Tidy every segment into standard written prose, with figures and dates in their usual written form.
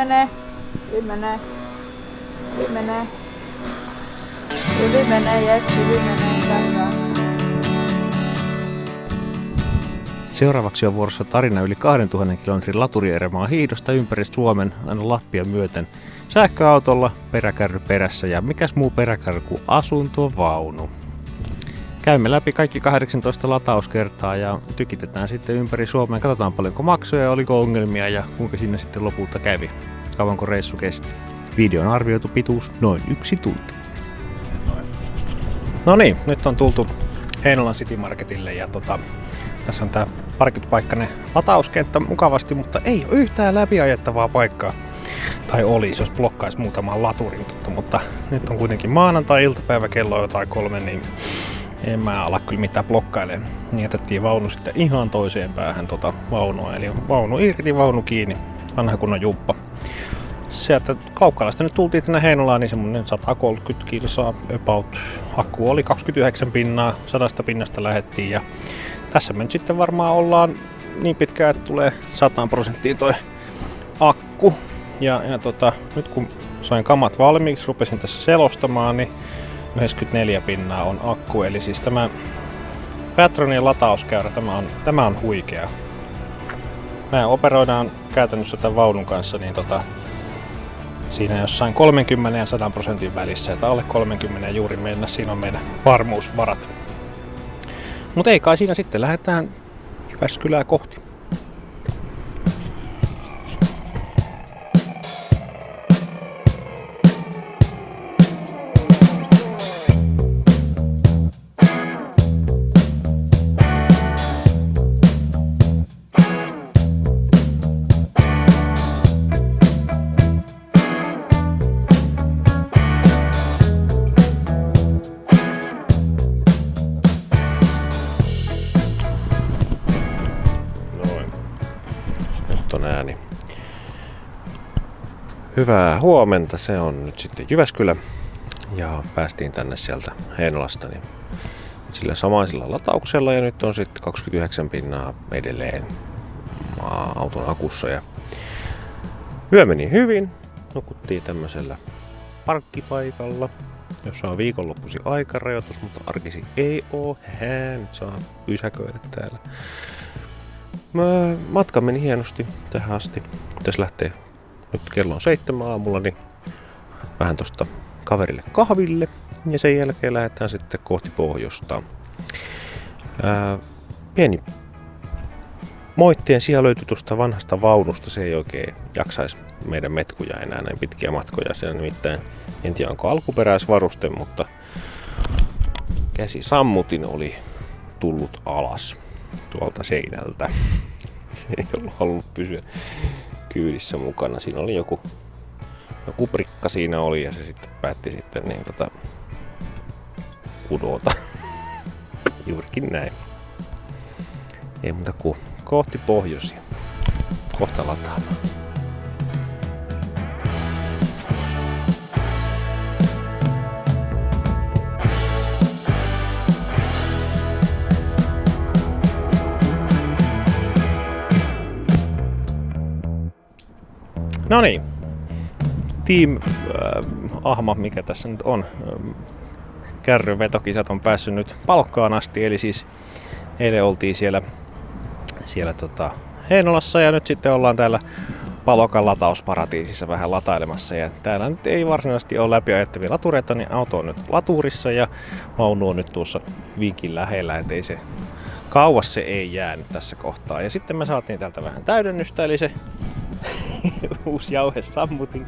menee. Yli menee, jes, yli menee, hyvä. Seuraavaksi on vuorossa tarina yli 2000 kilometrin laturierämaa hiihdosta ympäri Suomen aina Lappia myöten. Sähköautolla, peräkärry perässä ja mikäs muu peräkärry kuin asuntovaunu. Käymme läpi kaikki 18 latauskertaa ja tykitetään sitten ympäri Suomea. Katsotaan paljonko maksuja, oliko ongelmia ja kuinka siinä sitten lopulta kävi. Kauanko reissu kesti. Videon arvioitu pituus noin 1 tunti. No niin, nyt on tultu Heinolan City Marketille ja tässä on tää parkitpaikkainen latauskenttä mukavasti, mutta ei ole yhtään läpiajettavaa paikkaa. Tai olisi, jos blokkaisi muutaman laturin, mutta nyt on kuitenkin maanantai-iltapäivä, kello on jotain 3, niin en mä ala kyllä mitään blokkailemaan. Niin jätettiin vaunu sitten ihan toiseen päähän vaunua, eli vaunu irti, vaunu kiinni, vanha kunnon jumppa. Sieltä Klaukkalasta nyt tultiin tänne Heinolaan, niin semmonen 130 kilsaa about. Akku oli 29 pinnaa, 100 pinnasta lähettiin ja tässä me nyt sitten varmaan ollaan niin pitkään, että tulee 100% toi akku. Ja nyt kun sain kamat valmiiksi, rupesin tässä selostamaan, niin 94 pinnaa on akku. Eli siis tämä Fatronin latauskäyrä, tämä on huikea. Me operoidaan käytännössä tämän vaunun kanssa niin siinä jossain 30 ja 100% välissä, että alle 30 juuri mennä, siinä on meidän varmuusvarat. Mutta ei kai siinä, sitten lähdetään Jyväskylää kohti. Ääni. Hyvää huomenta, se on nyt sitten Jyväskylä ja päästiin tänne sieltä Heinolasta niin sillä samaisella latauksella ja nyt on sitten 29 pinnaa edelleen auton akussa ja yö meni hyvin, nukuttiin tämmöisellä parkkipaikalla, jossa on viikonloppuisin aikarajoitus, mutta arkisi ei oo, nyt saa pysäköidä täällä. Matka meni hienosti tähän asti. Tässä lähtee, nyt kello on 7 aamulla, niin vähän tosta kaverille kahville. Ja sen jälkeen lähdetään sitten kohti pohjoista. Pieni moittien sija löytyi tuosta vanhasta vaunusta. Se ei oikein jaksaisi meidän metkuja enää näin pitkiä matkoja. Se nimittäin, en tiedä onko alkuperäisvaruste, mutta käsisammutin oli tullut alas tuolta seinältä. Se ei ollut halunnut pysyä kyydissä mukana. Siinä oli joku prikka siinä oli ja se sitten päätti sitten niin kudota. Juurikin näin. Ei muuta kuin kohti pohjoisia. Kohta lataamaan. No niin, Team Ahma, mikä tässä nyt on, kärryvetokisat on päässyt nyt Palkkaan asti, eli siis eilen oltiin siellä Heinolassa ja nyt sitten ollaan täällä Palokan latausparatiisissa vähän latailemassa ja täällä nyt ei varsinaisesti ole läpiajettavia latureita, niin auto on nyt laturissa ja vaunu on nyt tuossa vinkin lähellä, ettei se kauas se ei jäänyt tässä kohtaa. Ja sitten me saatiin täältä vähän täydennystä, eli se uusi jauhesammutin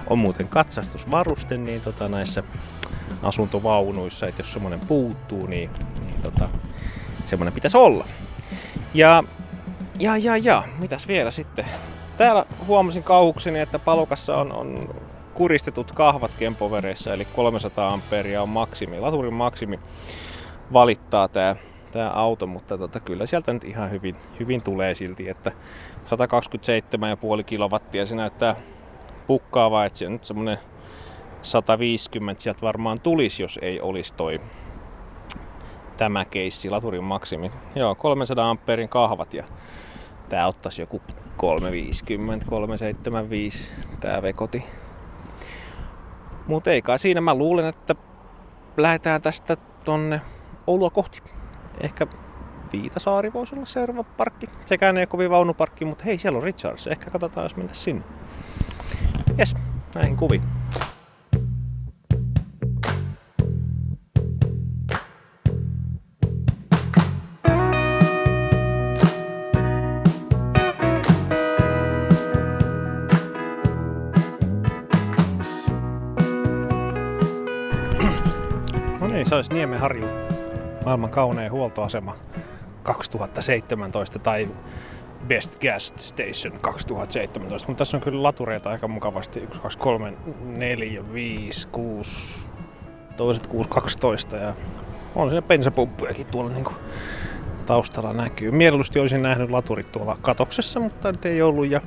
on muuten katsastusvaruste niin näissä asuntovaunuissa, että jos semmonen puuttuu, niin semmonen pitäisi olla. Ja mitäs vielä sitten? Täällä huomasin kauhukseni, että Palokassa on kuristetut kahvat kempovereissä, eli 300 amperia on maksimi, laturin maksimi valittaa tää auto, mutta kyllä sieltä nyt ihan hyvin tulee silti, että 127,5 kilowattia se näyttää pukkaavaa, että se nyt semmonen 150 sieltä varmaan tulisi, jos ei olisi tämä keissi, laturin maksimi. Joo, 300 ampeerin kahvat ja tää ottaisi joku 350, 375 tää vekoti. Mut ei kai siinä, mä luulen, että lähdetään tästä tonne Oulua kohti. Ehkä Viitasaari voisi olla seuraava parkki. Sekään ei ole kovin vaunuparkki, mutta hei, siellä on Richards. Ehkä katsotaan, jos mennä sinne. Jes, näihin kuviin. No niin, se olisi Niemenharjun maailman kaunein huoltoasema 2017 tai Best Gas Station 2017, mutta tässä on kyllä latureita aika mukavasti. 1, 2, 3, 4, 5, 6, toiset 6, 12 ja on siinä bensapumppujakin tuolla niin kuin taustalla näkyy. Mieluusti olisin nähnyt laturit tuolla katoksessa, mutta nyt ei ollut ja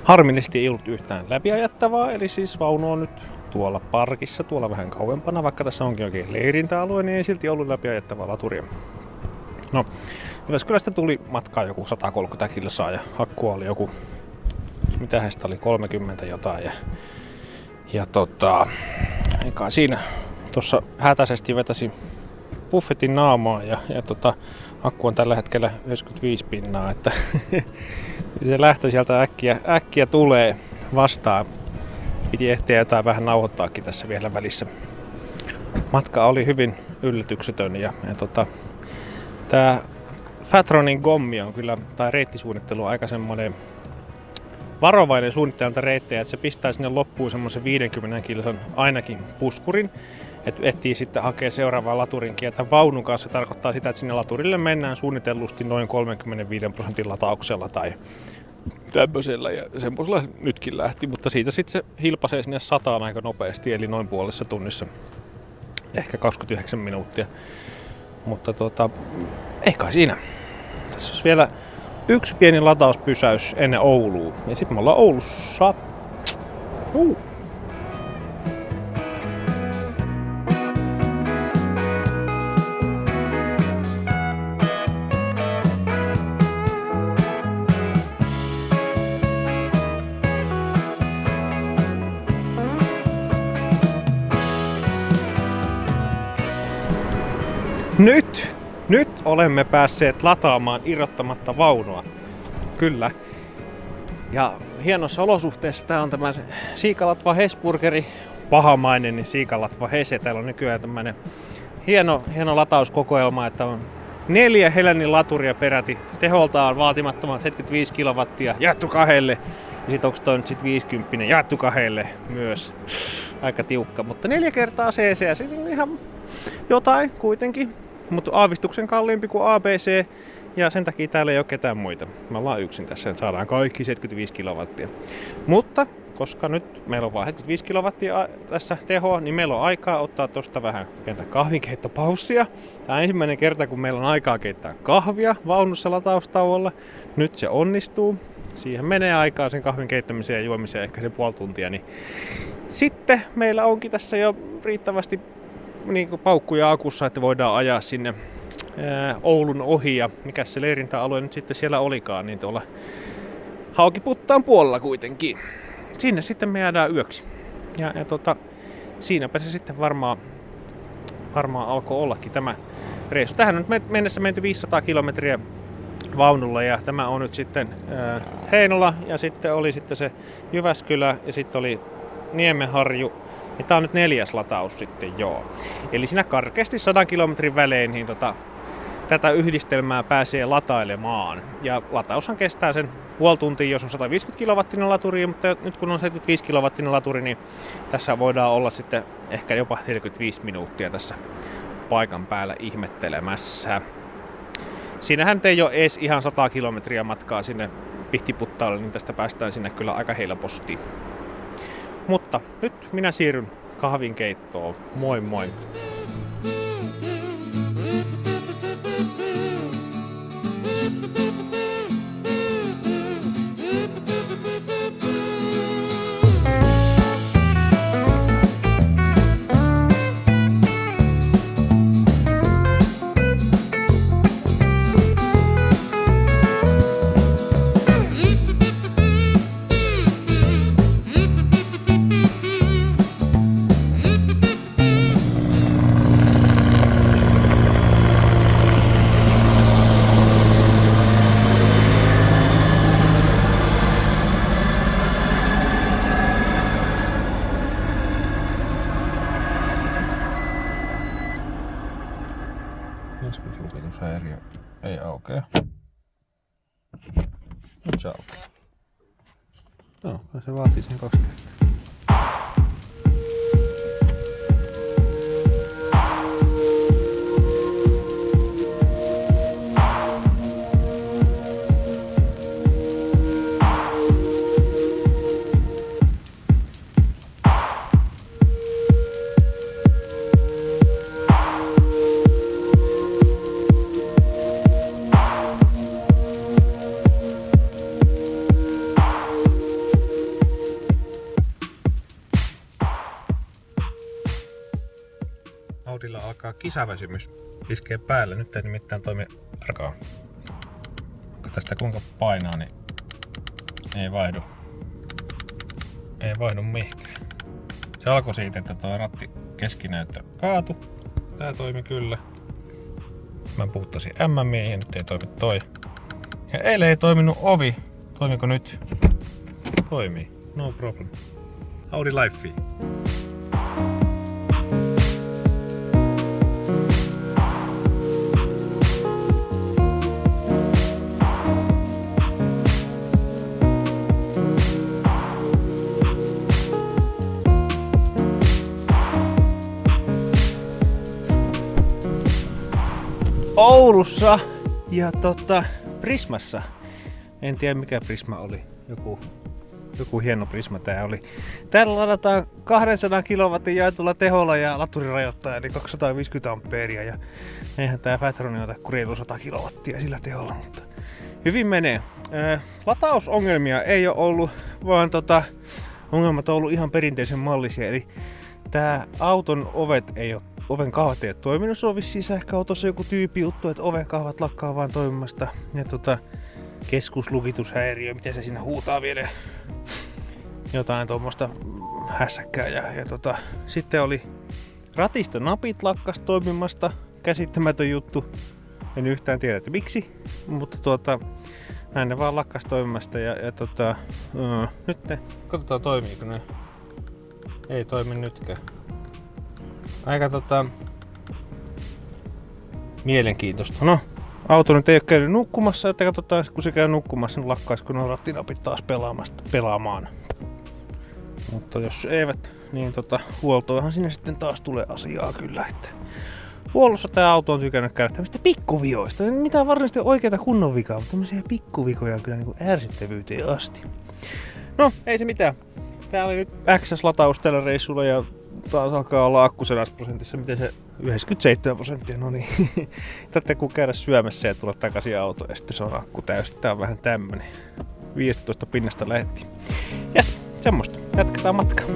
harmillisesti ei ollut yhtään läpiajattavaa, eli siis vaunu on nyt tuolla parkissa, tuolla vähän kauempana, vaikka tässä onkin oikein leirintäalue, niin ei silti ollut läpiajettavaa laturia. No, Jyväskylästä tuli matkaa joku 130 kilsaa ja hakkua oli joku, mitä heistä oli, 30 jotain. Eikä siinä tuossa hätäisesti vetäsi buffetin naamaa ja akku on tällä hetkellä 95 pinnaa, että se lähtö sieltä äkkiä tulee vastaan. Piti ehtiä jotain vähän nauhoittaakin tässä vielä välissä. Matka oli hyvin yllätyksetön ja tää Fatronin gommi on kyllä, tai reittisuunnittelu on aika semmoinen varovainen suunnittelanta reittejä, että se pistää sinne loppuun semmoisen 50 kilsan ainakin puskurin, että etsii sitten hakea seuraavaa laturinkin. Ja tämän vaunun kanssa tarkoittaa sitä, että sinne laturille mennään suunnitellusti noin 35% latauksella tai tämmöisellä, ja semmoisella nytkin lähti, mutta siitä sitten se hilpasee sinne 100 aika nopeasti, eli noin puolessa tunnissa, ehkä 29 minuuttia. Mutta ei kai siinä. Tässä olisi vielä yksi pieni latauspysäys ennen Oulua, ja sitten me ollaan Oulussa. Nyt olemme päässeet lataamaan irrottamatta vaunua. Kyllä. Ja hienossa olosuhteessa tää on tämä Siikalatva Hesburgeri, pahamainen niin Siikalatva Hes. Ja täällä on nykyään tämmönen hieno latauskokoelma, että on 4 Helenin laturia peräti. Teholtaan vaatimattomat 75 kilowattia jaettu 2. Ja sit onks toi nyt sit 50 jaettu 2 myös. Aika tiukka, mutta 4 kertaa CC ja siinä on ihan jotain kuitenkin. Mutta aavistuksen kalliimpi kuin ABC ja sen takia täällä ei ole ketään muita. Me ollaan yksin tässä, että saadaan kaikki 75 kilowattia. Mutta koska nyt meillä on vain 75 kilowattia tässä tehoa, niin meillä on aikaa ottaa tosta vähän pientä kahvinkeittopaussia. Tämä on ensimmäinen kerta, kun meillä on aikaa keittää kahvia vaunussa lataustauolla. Nyt se onnistuu. Siihen menee aikaa sen kahvin keittämiseen ja juomiseen ehkä se puoli tuntia. Niin sitten meillä onkin tässä jo riittävästi niin paukkuja akussa, että voidaan ajaa sinne Oulun ohi ja mikä se leirintäalue nyt sitten siellä olikaan, niin tuolla Haukiputtaan puolella kuitenkin. Sinne sitten me jäädään yöksi. Ja siinäpä se sitten varmaan alkoi ollakin tämä reissu. Tähän on nyt mennessä menty 500 kilometriä vaunulla ja tämä on nyt sitten Heinola ja sitten oli sitten se Jyväskylä ja sitten oli Niemenharju. Ja tää on nyt 4. lataus sitten, joo. Eli siinä karkeasti 100 kilometrin välein niin tätä yhdistelmää pääsee latailemaan. Ja lataushan kestää sen puoli tuntia, jos on 150 kilowattinen laturi, mutta nyt kun on 75 kilowattinen laturi, niin tässä voidaan olla sitten ehkä jopa 45 minuuttia tässä paikan päällä ihmettelemässä. Siinähän ei ole edes ihan 100 kilometriä matkaa sinne Pihtiputtaalle, niin tästä päästään sinne kyllä aika helposti. Mutta nyt minä siirryn kahvinkeittoon. Moi moi! Keskuslukitushäiriö ei aukea. Nyt se aukeaa. No, se vaatii sen 2 kertaa. Audilla alkaa kisaväsymys iskee päälle. Nyt ei nimittäin toimi arkaa. Tästä kuinka painaa, niin ei vaihdu. Ei vaihdu mihinkään. Se alkoi siitä, että tuo ratti keskinäyttö kaatu. Tää toimi kyllä. Mä puhuttasin M-miehen ja nyt ei toimi toi. Ja eilen ei toiminut ovi. Toimiko nyt? Toimii. No problem. Audi Life. Oulussa ja Prismassa. En tiedä mikä Prisma oli. Joku hieno Prisma tää oli. Täällä ladataan 200 kW jaetulla teholla ja laturi rajoittaa eli 250 ampeeria. Ja eihän tää Fatroni ota kuin reilu 100 kW sillä teholla, mutta hyvin menee. Latausongelmia ei ole ollut, vaan ongelmat on ollut ihan perinteisen mallisia. Eli tää auton oven kahvat ei ole toiminut, se on vissiin sähköautossa joku tyyppi juttu, että oven kahvat lakkaa vaan toimimasta. Ja keskuslukitushäiriö, miten se siinä huutaa vielä jotain tuommoista hässäkkää. Ja sitten oli ratista napit lakkas toimimasta, käsittämätön juttu. En yhtään tiedä, että miksi, mutta näin ne vaan lakkas toimimasta. Nyt ne, katsotaan toimiiko ne. Ei toimi nytkään. Aika mielenkiintoista. No, auto nyt ei ole käynyt nukkumassa, että katsotaan, kun se käy nukkumassa, niin lakkaisiko nuo rattinapit taas pelaamaan. Mutta jos eivät, niin huoltoahan sinne sitten taas tulee asiaa kyllä. Että huollossa tää auto on tykännyt käydä tämmöistä pikkuvioista. Ei mitään varsinaisesti oikeita kunnon vikaa, mutta tämmöisiä pikkuvikoja on kyllä niin kuin ärsyttävyyteen asti. No, ei se mitään. Tää oli nyt XS-lataus tällä reissulla ja taas alkaa olla akku 100%, miten se 97%, no niin. Tätä kun käydä syömässä ja tulla takaisin autoon ja sitten se on akku täysin. Tää on vähän tämmönen. 15 pinnasta lähettiin. Jes, semmoista. Jatketaan matkaa.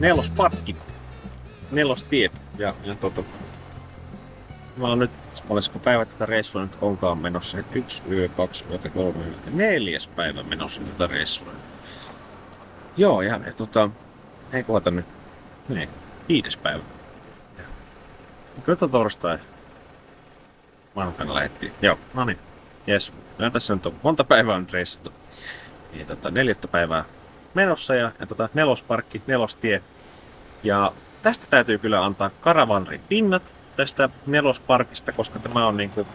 Nelosparkki, nelostie ja mä oon nyt, olisiko päivä tätä reissua nyt onkaan menossa, 1 yö, 2 yö, 3 yö, 4. päivä menossa tätä reissua. Joo, ja ei kohta nyt, niin, 5. päivä. Kyllä torstai. Maanantaina lähettiin. Joo, no niin, jes. Ja tässä nyt on monta päivää nyt reissattu. Niin 4. päivää menossa ja nelosparkki, nelostie. Ja tästä täytyy kyllä antaa karavanrin pinnat tästä nelosparkista, koska tämä on niinku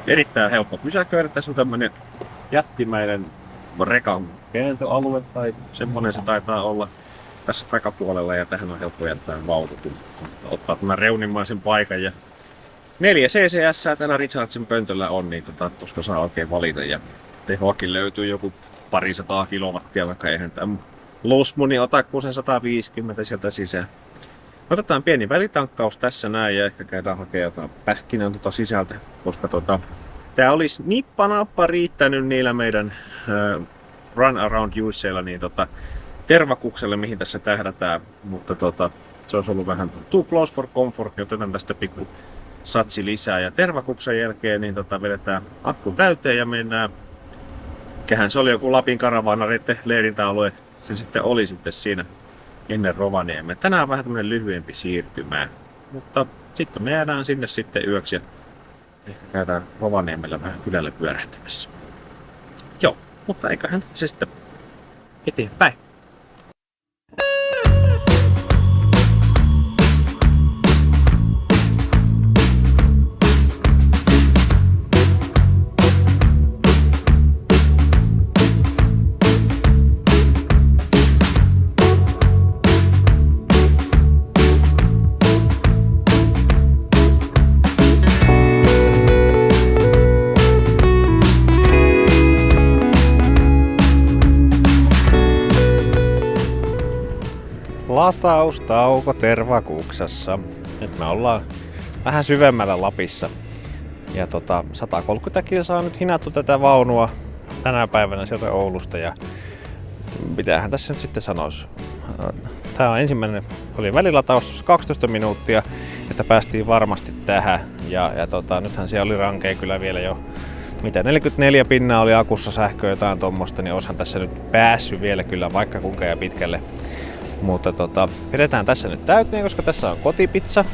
erittäin helppo pysäköidä. Tässä on tämmönen jättimäinen rekan kääntöalue tai semmonen se taitaa olla tässä takapuolella ja tähän on helppo jättää vautu, kun ottaa tämän reunimaisen paikan. Ja 4 CCS tänä Richardsin pöntöllä on, niin tuosta saa oikein valita ja tehoakin löytyy joku 200 kilowattia, vaikka eihän tämä Losmoni ota kuin sen 150 sieltä sisään. Otetaan pieni välitankkaus tässä näin ja ehkä käydään hakemaan jotain pähkinää sisältä, koska tää olisi nippanappa riittänyt niillä meidän run around useilla niin tervakukselle, mihin tässä tähdätään, mutta Se olisi ollut vähän too close for comfort, niin otetaan tästä pikku satsi lisää. Ja tervakuksen jälkeen niin vedetään akku täyteen ja mennään. Mikähän se oli joku Lapin karavaanareiden leirintäalue. Se sitten oli sitten siinä ennen Rovaniemeä. Tänään on vähän tämmönen lyhyempi siirtymä. Mutta sitten me jäädään sinne sitten yöksi ja ehkä käydään Rovaniemellä vähän kylällä pyörähtämässä. Joo, mutta eiköhän se sitten eteenpäin. Lataustauko Tervakuksassa. Nyt me ollaan vähän syvemmällä Lapissa. Ja 130 kilsaa on nyt hinattu tätä vaunua tänä päivänä sieltä Oulusta. Ja mitähän tässä nyt sitten sanoisi. Tää on ensimmäinen, oli välilataus 12 minuuttia, että päästiin varmasti tähän. Ja nythän siellä oli rankea kyllä vielä jo. 44 pinnaa oli akussa sähköä jotain tommosta, niin oishan tässä nyt päässyt vielä kyllä vaikka kuinka ja pitkälle. Mutta pidetään tässä nyt täyteen, koska tässä on kotipizza.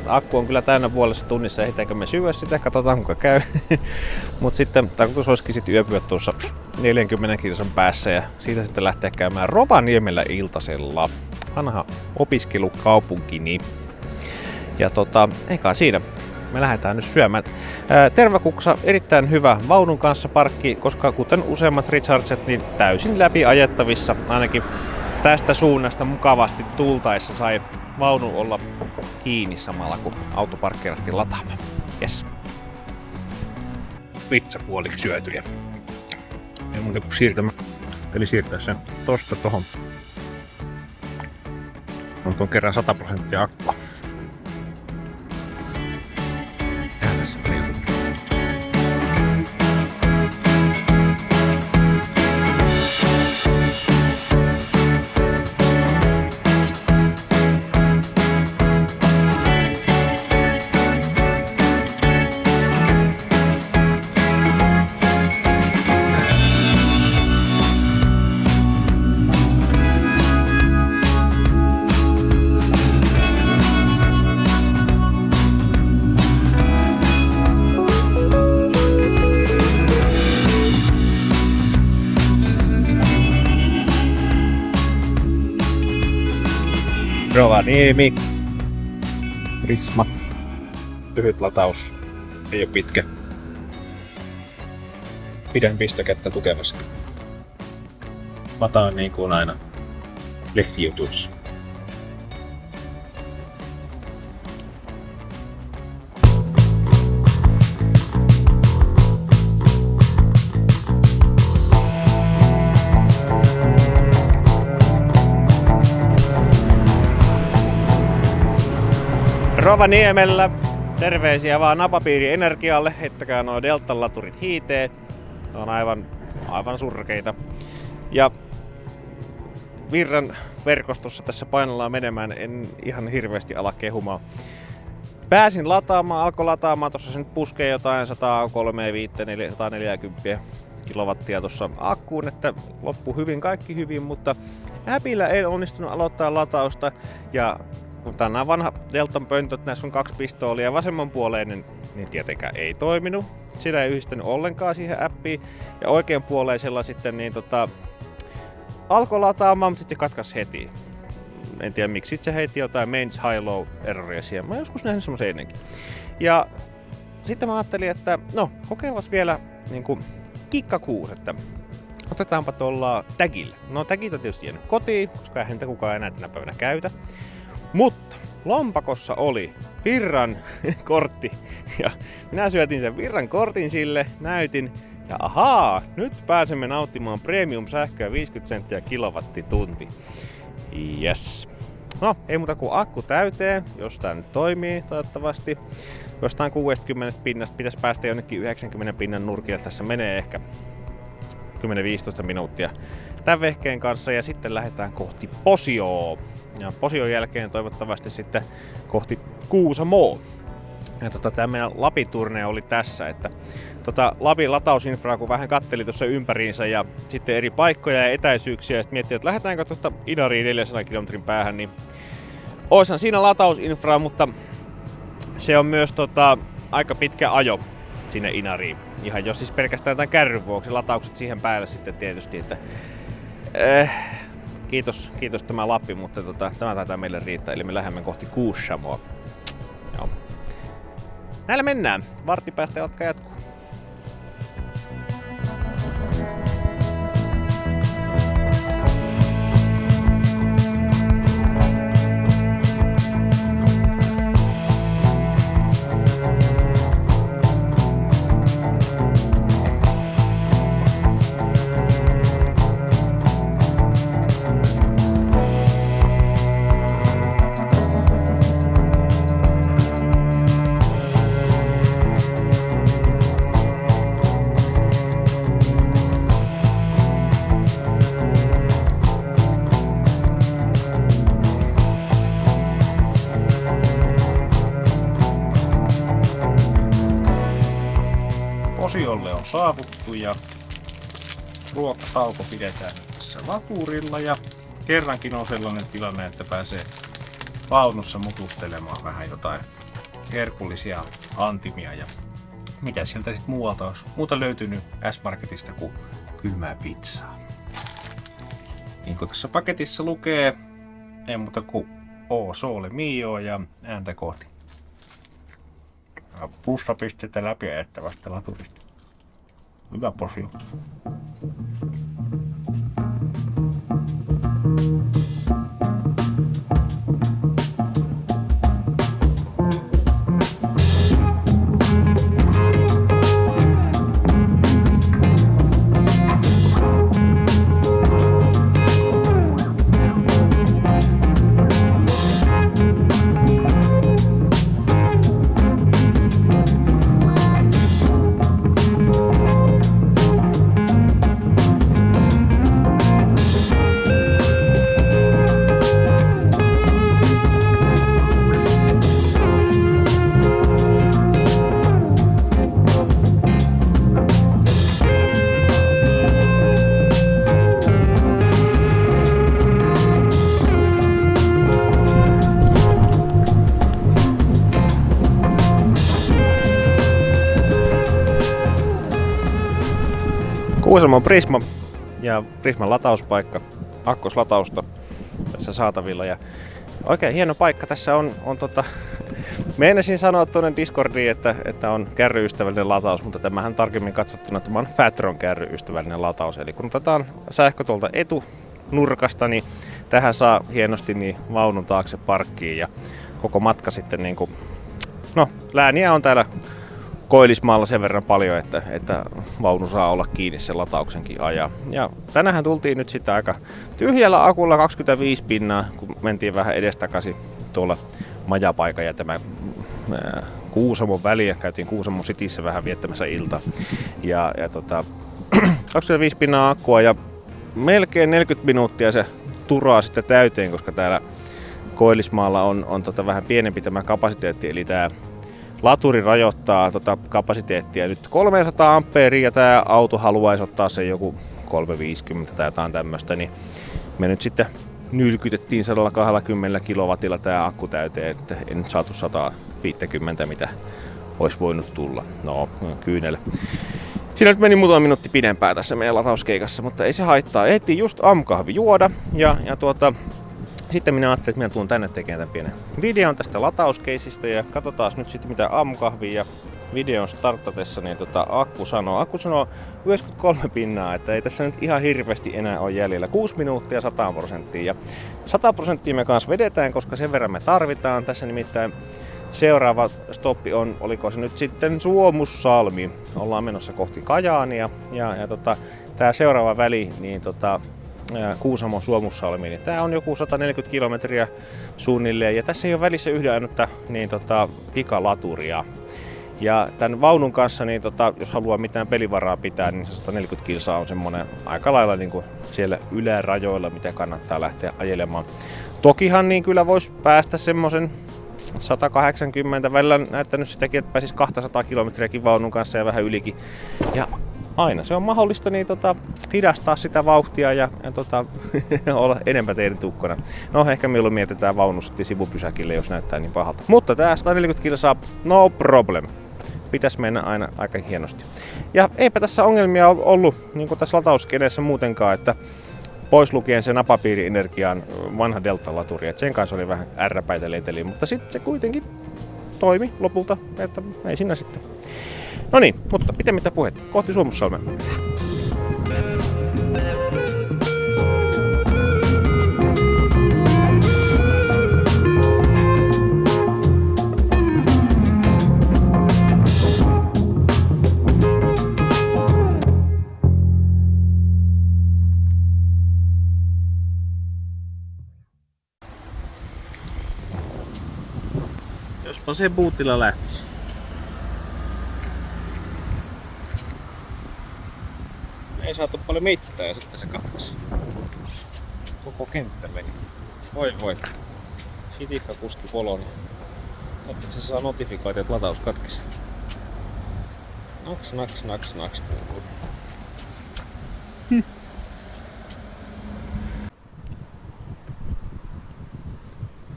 Akku on kyllä täynnä puolessa tunnissa, ehditäänkö me syödä sitä, katsotaan kuinka käy. Mutta sitten tarkoitus olisikin sitten yöpyä tuossa 40 kilsan päässä ja siitä sitten lähteä käymään Rovaniemellä iltasella. Vanha opiskelukaupunkini. Ja eikä siinä. Me lähdetään nyt syömään. Tervakuksa erittäin hyvä vaunun kanssa parkki, koska kuten useimmat Richardset, niin täysin läpi ajettavissa. Ainakin tästä suunnasta mukavasti tultaessa sai vaunu olla kiinni samalla kun auto parkkeerattiin lataamaan. Yes. Pizza puoliksi syötyjä. Ei muuta kuin siirtämä. Eli siirtää sen tosta tohon. On tuon kerran 100% akkua. Rovaniemi. Prisma. Lyhyt lataus. Ei oo pitkä. Pidän pistokättä tukevasti. Lataan niin kuin aina lehtijutuissa. Rovaniemellä. Terveisiä vaan Napapiiri Energialle, heittäkää nuo Deltan laturit hiiteen. Ne on aivan surkeita. Ja virran verkostossa tässä painellaan menemään, en ihan hirveästi ala kehumaan. Pääsin lataamaan, alkoi lataamaan, tuossa se nyt puskee jotain 140 kilowattia tuossa akkuun, että loppu hyvin, kaikki hyvin, mutta äpillä ei onnistunut aloittaa latausta ja kun tää on vanha Deltan pöntöt, näissä on 2 pistoolia vasemmanpuoleinen, niin tietenkään ei toiminut. Sitä ei yhdistänyt ollenkaan siihen appiin. Ja oikeanpuoleisella sitten niin alkoi lataamaan, mutta sitten katkaisi heti. En tiedä miksi, sitten se heitti jotain mains high-low erroria siihen. Mä oon joskus nähnyt semmoisen ennenkin. Ja sitten mä ajattelin, että no kokeillaan vielä niinku kikkakuus, että otetaanpa tuolla tagillä. No tagit on tietysti jäänyt kotiin, koska eihän niitä kukaan enää tänä päivänä käytä. Mutta lompakossa oli Virran kortti ja minä syötin sen Virran kortin sille, näytin ja ahaa, nyt pääsemme nauttimaan premium sähköä 50 senttiä kilowattitunti. Yes. No, ei muuta kuin akku täyteen, jos tää nyt toimii toivottavasti. Jostain 60 pinnasta pitäisi päästä jonnekin 90 pinnan nurkille. Tässä menee ehkä 10-15 minuuttia tämän vehkeen kanssa ja sitten lähdetään kohti Posioa. ja Posion jälkeen toivottavasti sitten kohti Kuusamoa. Ja tämä meidän Lapin-turne oli tässä, että Lapin latausinfraa kun vähän katteli tuossa ympäriinsä ja sitten eri paikkoja ja etäisyyksiä ja sitten miettii, että lähdetäänkö tuosta Inariin 400 kilometrin päähän, niin oishan siinä latausinfraa, mutta se on myös aika pitkä ajo sinne Inariin. Ihan jos siis pelkästään tämän kärryn vuoksi, lataukset siihen päälle sitten tietysti, että kiitos tämä Lappi, mutta tämä taitaa meille riittää, eli me lähdemme kohti Kuusamoa. Joo. Näillä mennään. Vartti päästä jatkuu. Posiolle on saavuttu ja ruokatauko pidetään tässä laturilla ja kerrankin on sellainen tilanne, että pääsee vaunussa mututtelemaan vähän jotain herkullisia antimia ja mitä sieltä sitten muualta olisi muuta löytynyt S-Marketista kuin kylmää pizzaa. Niin kuin tässä paketissa lukee, ei muuta kuin O Sole Mio ja ääntä kohti. Plussapisteitä läpi ajettavasta laturista. Hyvä Posio. Kuusamon Prisma ja Prisman latauspaikka, akkoslatausta tässä saatavilla ja oikein hieno paikka tässä on meinasin sanoa tuonne Discordiin, että on kärryystävällinen lataus, mutta tämähän tarkemmin katsottuna tämä on Fatron kärryystävällinen lataus, eli kun otetaan sähkö tuolta etunurkasta, niin tähän saa hienosti niin vaunun taakse parkkiin ja koko matka sitten niinku, no lääniä on täällä Koillismaalla sen verran paljon, että vaunu saa olla kiinni sen latauksenkin ajan. Ja tänähän tultiin nyt sitten aika tyhjällä akulla 25 pinnaa, kun mentiin vähän edestakaisin tuolla majapaikan ja tämä Kuusamon väliä. Käytiin Kuusamon Cityssä vähän viettämässä ilta. Ja 25 pinnaa akkua ja melkein 40 minuuttia se turaa sitten täyteen, koska täällä Koillismaalla on vähän pienempi tämä kapasiteetti, eli tämä laturi rajoittaa kapasiteettia nyt 300 ampeeria ja tämä auto haluaisi ottaa sen joku 350 tai jotain tämmöistä, niin me nyt sitten nylkytettiin 120 kilowatilla tämä akku täyteen, että ei nyt saatu 150 mitä olisi voinut tulla. No, kyynele. Siinä nyt meni muutama minuutti pidempään tässä meidän latauskeikassa, mutta ei se haittaa. Ehtiin just aamukahvi juoda ja sitten minä ajattelin, että minä tuun tänne tekemään tämän pienen videon tästä latauskeisistä ja katsotaan nyt sitten mitä aamukahvia ja videon startatessa niin akku sanoo. Akku sanoo 93 pinnaa, että ei tässä nyt ihan hirveästi enää ole jäljellä. 6 minuuttia 100%. Ja 100% me kanssa vedetään, koska sen verran me tarvitaan. Tässä nimittäin seuraava stoppi on, oliko se nyt sitten Suomussalmi. Ollaan menossa kohti Kajaania ja tämä seuraava väli, niin Kuusamon Suomussalmi, niin tää on joku 140 kilometriä suunnilleen ja tässä ei ole välissä yhden ainutta niin pikalaturia. Ja tämän vaunun kanssa, niin jos haluaa mitään pelivaraa pitää, niin se 140 kilsaa on semmonen aika lailla niin kuin siellä ylärajoilla, mitä kannattaa lähteä ajelemaan. Tokihan niin kyllä voisi päästä semmosen 180, välillä on näyttänyt sitäkin, että pääsis 200 kilometriäkin vaunun kanssa ja vähän ylikin. Ja aina se on mahdollista niin hidastaa sitä vauhtia ja olla enemmän teidän tukkona. No ehkä milloin mietitään vaunu sitten sivupysäkille, jos näyttää niin pahalta. Mutta tää 140 kilsaa, no problem. Pitäisi mennä aina aika hienosti. Ja eipä tässä ongelmia ollut niin kuin tässä latauskeneessä muutenkaan, että pois lukien se napapiiri-energian vanha Delta-laturi, että sen kanssa oli vähän ärräpäitä leteliä, mutta sitten se kuitenkin toimi lopulta, että ei siinä sitten. No niin, mutta pitemmittä puhetta, kohti Suomussalmea. Jospa se buutilla lähtisi. Ei saatu paljon mittaa ja sitten se katkesi. Koko kenttä meni. Voi. Sitikka kuski poloni. Mutta se saa notifikaatio, että lataus katkesi. Naks kuuluu.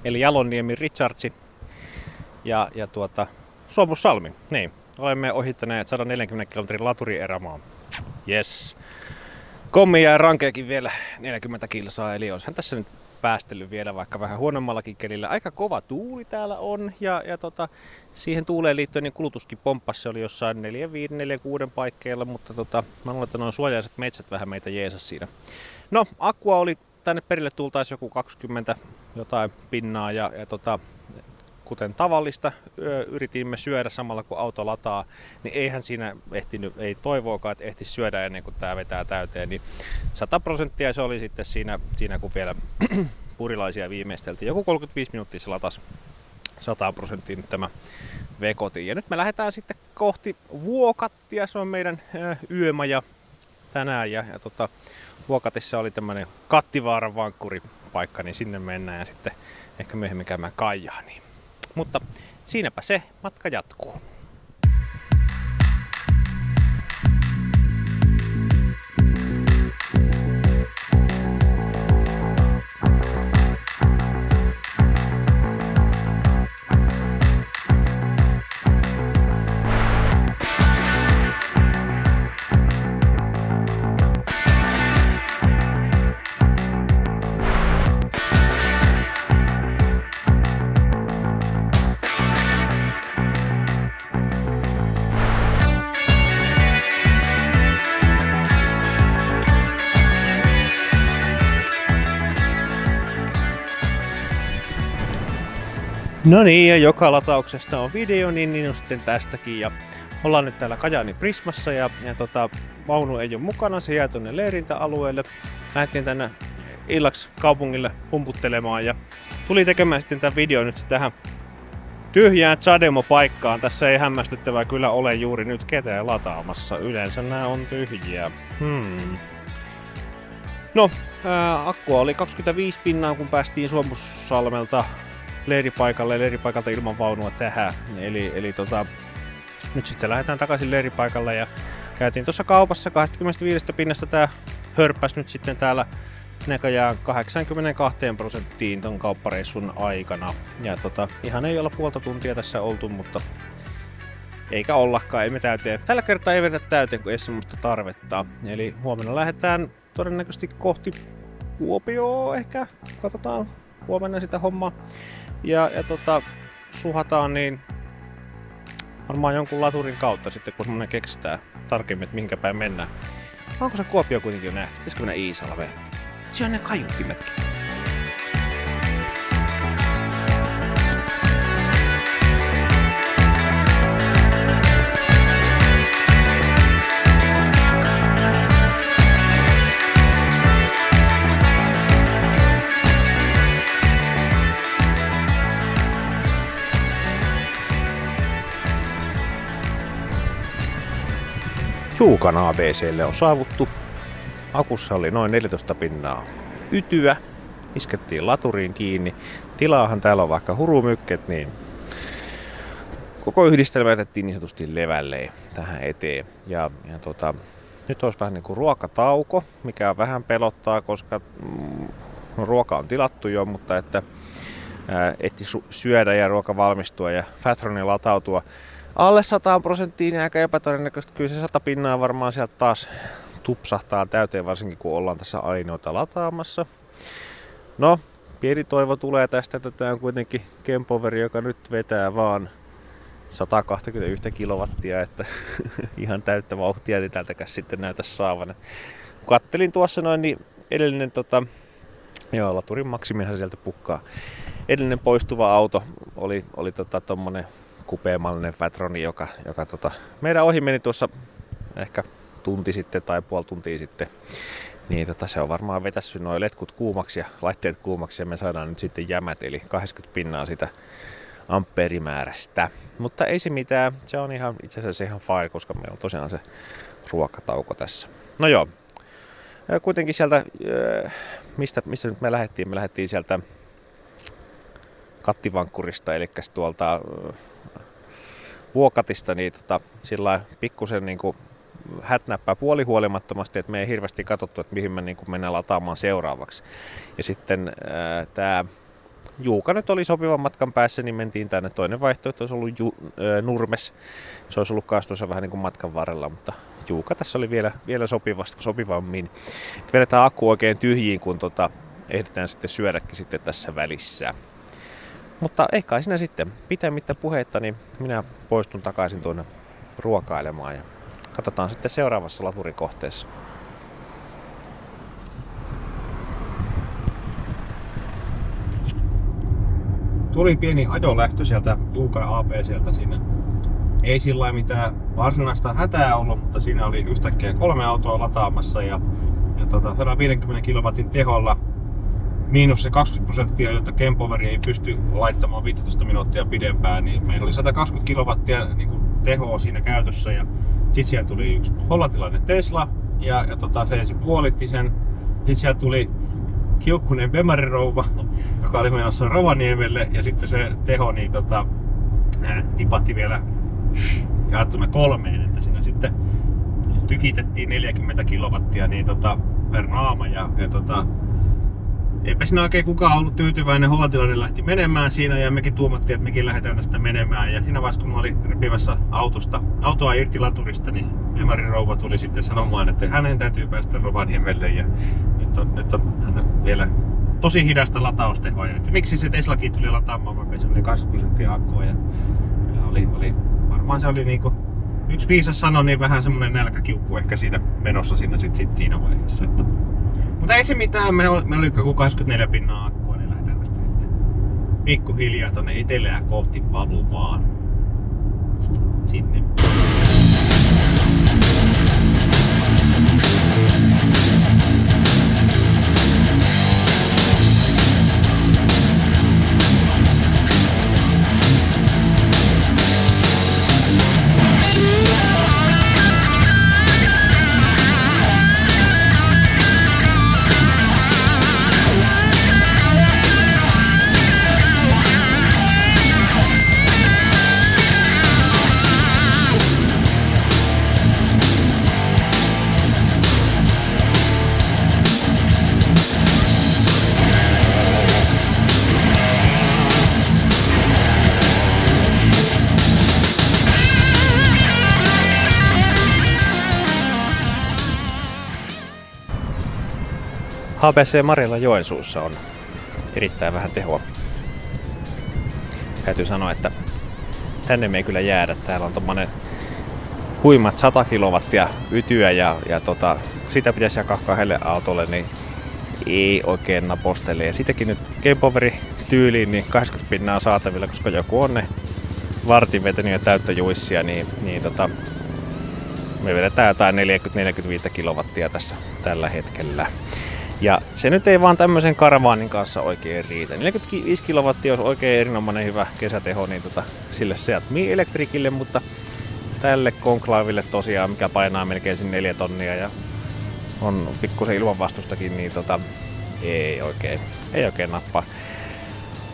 Eli Jalonniemi Richardsi ja Suomussalmi. Niin, olemme ohittaneet 140 kilometrin laturierämaa. Yes. Kommi jää rankeakin vielä 40 kilsaa, eli olisihan tässä nyt päästellyt vielä vaikka vähän huonommallakin kelillä. Aika kova tuuli täällä on ja siihen tuuleen liittyen niin kulutuskin pomppasi. Se oli jossain 4-5-4-6 paikkeilla, mutta mä luulen, että noin suojaiset metsät vähän meitä jeesas siinä. No, akkua oli tänne perille tultaisi joku 20 jotain pinnaa ja kuten tavallista yritimme syödä samalla kun auto lataa, niin eihän siinä ehtinyt, ei toivoakaan, että ehtisi syödä ennen kuin tää vetää täyteen, niin 100% se oli sitten siinä kun vielä purilaisia viimeisteltiin. Joku 35 minuuttia se latasi 100% nyt tämä Vekoti. Ja nyt me lähdetään sitten kohti Vuokattia, se on meidän yömaja tänään ja Vuokatissa oli tämmönen Kattivaaran vankkuripaikka, niin sinne mennään ja sitten ehkä myöhemmin käymään Kajaaniin. Mutta siinäpä se, matka jatkuu. No niin, ja joka latauksesta on video, niin on sitten tästäkin. Ja ollaan nyt täällä Kajaanin Prismassa ja vaunu ei ole mukana, se jää tuonne leirintäalueelle. Lähdettiin tänne illaksi kaupungille pumputtelemaan ja tuli tekemään sitten tämän video nyt tähän tyhjään Chademo-paikkaan. Tässä ei hämmästyttävää kyllä ole juuri nyt ketään lataamassa. Yleensä nämä on tyhjiä. No, akkua oli 25 pinnaa, kun päästiin Suomussalmelta leiripaikalta ilman vaunua tähän. Eli nyt sitten lähdetään takaisin leiripaikalle ja käytiin tuossa kaupassa 25 pinnasta tää hörppäs nyt sitten täällä näköjään 82% ton kauppareissun aikana. Ja ihan ei olla puolta tuntia tässä oltu, mutta eikä ollakaan, ei me täyteen. Tällä kertaa ei vedetä täyteen, kun ei semmoista tarvetta. Eli huomenna lähdetään todennäköisesti kohti Kuopioa ehkä. Katsotaan huomenna sitä hommaa. Ja suhataan niin varmaan jonkun laturin kautta sitten, kun semmonen keksitään tarkemmin, että mihinkä päin mennään. Onko se Kuopio kuitenkin jo nähty? Pitäisikö mennä Iisalmeen? Siellä on ne kaiuttimetkin. Juukan ABClle on saavuttu. Akussa oli noin 14 pinnaa ytyä. Iskettiin laturiin kiinni. Tilaahan täällä on vaikka hurumykket, niin koko yhdistelmä jätettiin niin sanotusti levälle tähän eteen. Nyt olisi vähän niin kuin ruokatauko, mikä vähän pelottaa, koska ruoka on tilattu jo, mutta että ehti syödä ja ruoka valmistua ja Fatroni latautua alle 100%, niin aika epätodennäköistä. Kyllä se 100 pinnaa varmaan sieltä taas tupsahtaa täyteen, varsinkin kun ollaan tässä ainoita lataamassa. No, pieni toivo tulee tästä, että tämä on kuitenkin Kempoveri, joka nyt vetää vaan 121 kilowattia, että ihan täyttä vauhtia ei täältäkäs sitten näytä saavan. Kattelin tuossa noin, niin edellinen laturin maksimihan sieltä pukkaa. Edellinen poistuva auto oli tommonen kupeamallinen Fatroni, joka meidän ohi meni tuossa ehkä tunti sitten tai puoli tuntia sitten. Niin se on varmaan vetässy noin letkut kuumaksi ja laitteet kuumaksi ja me saadaan nyt sitten jämät, eli 80 pinnaa sitä ampeerimäärästä. Mutta ei se mitään, se on itse asiassa ihan fine, koska meillä on tosiaan se ruokatauko tässä. No joo, kuitenkin sieltä, mistä nyt me lähdettiin? Me lähdettiin sieltä Kattivankkurista, eli tuolta Vuokatista, niin sillä pikkusen niinku hätnäppää puolihuolimattomasti, että me ei hirveästi katsottu, että mihin me niin mennään lataamaan seuraavaksi. Ja sitten tämä Juuka nyt oli sopivan matkan päässä, niin mentiin tänne. Toinen vaihtoehto olisi ollut Nurmes. Se olisi ollut tuossa vähän niin kuin matkan varrella, mutta Juuka tässä oli vielä sopivammin. Et vedetään akku oikein tyhjiin, kun ehditään sitten syödäkin sitten tässä välissä. Mutta ei kai siinä sitten pitemmittä puheitta, niin minä poistun takaisin tuonne ruokailemaan ja katsotaan sitten seuraavassa laturikohteessa. Tuli pieni ajolähtö sieltä Juukan ABCltä siinä. Ei sillä mitään varsinaista hätää ollut, mutta siinä oli yhtäkkiä 3 autoa lataamassa ja 150 kilowatin teholla miinus se 20%, jotta Kempoveri ei pysty laittamaan 15 minuuttia pidempään, niin meillä oli 120 kilowattia niin kuin tehoa siinä käytössä ja sitten siellä tuli yksi hollantilainen Tesla ja se ensin puolitti sen. Sitten siellä tuli kiukkunen Bemari-rouva, joka oli menossa Rovaniemelle ja sitten se teho niin tipahti vielä jaettuna 3, että siinä sitten tykitettiin 40 kilowattia niin per naama ja eipä siinä oikein kukaan ollut tyytyväinen. Hollantilainen lähti menemään siinä ja mekin tuumattiin, että mekin lähdetään tästä menemään. Ja siinä vaiheessa kun mä olin repivässä autoa irti laturista, niin Bemarin rouva tuli sitten sanomaan, että hänen täytyy päästä Rovaniemelle. Ja nyt on hän vielä tosi hidasta lataustehoa. Ja miksi se Teslakin tuli lataamaan, vaikka se oli 20% akkua. Ja oli varmaan se oli niinku yksi viisas sano, niin vähän semmonen nälkäkiukku ehkä siinä menossa siinä vaiheessa. Mutta ei se mitään, me oli joku 24 pinnaa akkua, niin lähdetään tästä sitten pikkuhiljaa tonne etelää kohti valumaan. Sinne. ABC Marilla Joensuussa on erittäin vähän tehoa. Täytyy sanoa, että tänne me ei kyllä jäädä. Täällä on tommonen huimat 100 kilowattia ytyä ja sitä pitäisi jakaa 2 autolle, niin ei oikein napostele. Ja sitäkin nyt Kempoveri tyyliin niin 80 pinnaa saatavilla, koska joku on ne vartin vetänyt ja täyttöjuissia, niin me vedetään jotain 40-45 kilowattia tässä tällä hetkellä. Ja se nyt ei vaan tämmöisen karavaanin kanssa oikein riitä. 45 kilowattia olisi oikein erinomainen hyvä kesäteho niin sille Seat Mii Electricille, mutta tälle konklaaville tosiaan, mikä painaa melkein sen 4 tonnia ja on pikkusen ilmanvastustakin, niin ei oikein nappaa.